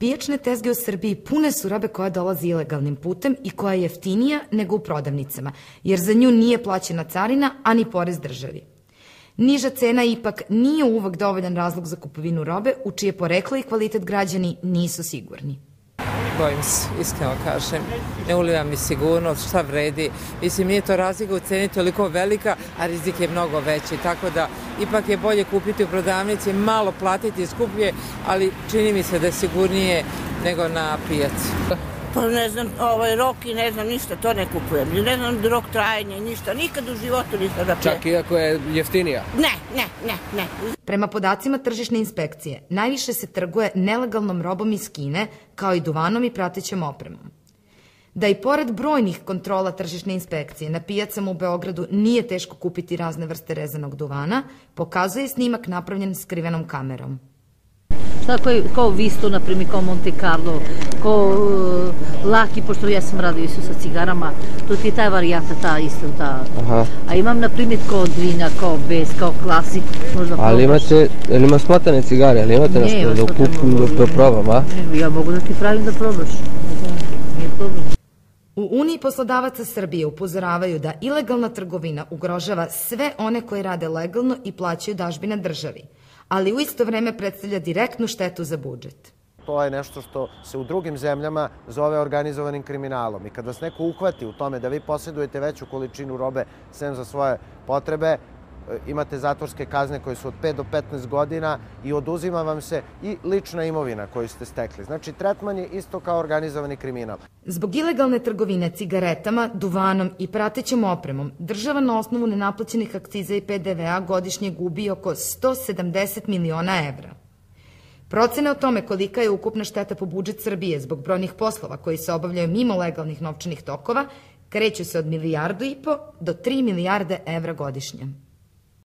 Pijačne tezge u Srbiji pune su robe koja dolazi ilegalnim putem i koja je jeftinija nego u prodavnicama, jer za nju nije plaćena carina, a ni porez državi. Niža cena ipak nije uvek dovoljan razlog za kupovinu robe u čije poreklo i kvalitet građani nisu sigurni. Bojim se, iskreno kažem, ne uliva mi sigurnost, šta vredi. Mislim, nije to razlika u ceni toliko velika, a rizik je mnogo veći, tako da ipak je bolje kupiti u prodavnici, malo platiti skuplje, ali čini mi se da je sigurnije nego na pijaci. Pa ne znam, rok i ne znam ništa, to ne kupujem. Ne znam rok trajanja i ništa, nikad u životu nisam da pijem. Čak iako je jeftinija? Ne. Prema podacima tržišne inspekcije, najviše se trguje nelegalnom robom iz Kine, kao i duvanom i pratećom opremom. Da i pored brojnih kontrola tržišne inspekcije na pijacama u Beogradu nije teško kupiti razne vrste rezanog duvana, pokazuje snimak napravljen skrivenom kamerom. Kao Visto, na primjer, kao Monte Carlo, kao Laki, pošto ja sam radio isto sa cigarama, to je ta varijanta, ta isto, ta. A imam, na primjer, kao Dvina, kao Bez, kao Klasik, možda probaš. Ali imate, ima smatane cigare, ali imate nešto da probam, a? Ja mogu da ti pravim da probaš, nije problem. U Uniji poslodavaca Srbije upozoravaju da ilegalna trgovina ugrožava sve one koji rade legalno i plaćaju dažbine državi, ali u isto vreme predstavlja direktnu štetu za budžet. To je nešto što se u drugim zemljama zove organizovanim kriminalom i kad vas neko uhvati u tome da vi posjedujete veću količinu robe sem za svoje potrebe, imate zatvorske kazne koje su od 5 do 15 godina i oduzima vam se i lična imovina koju ste stekli. Znači, tretman je isto kao organizovani kriminal. Zbog ilegalne trgovine cigaretama, duvanom i pratećom opremom, država na osnovu nenaplaćenih akciza i PDV-a godišnje gubi oko 170 miliona evra. Procene o tome kolika je ukupna šteta po budžet Srbije zbog brojnih poslova koji se obavljaju mimo legalnih novčanih tokova kreću se od 1,5 milijarde do 3 milijarde evra godišnje.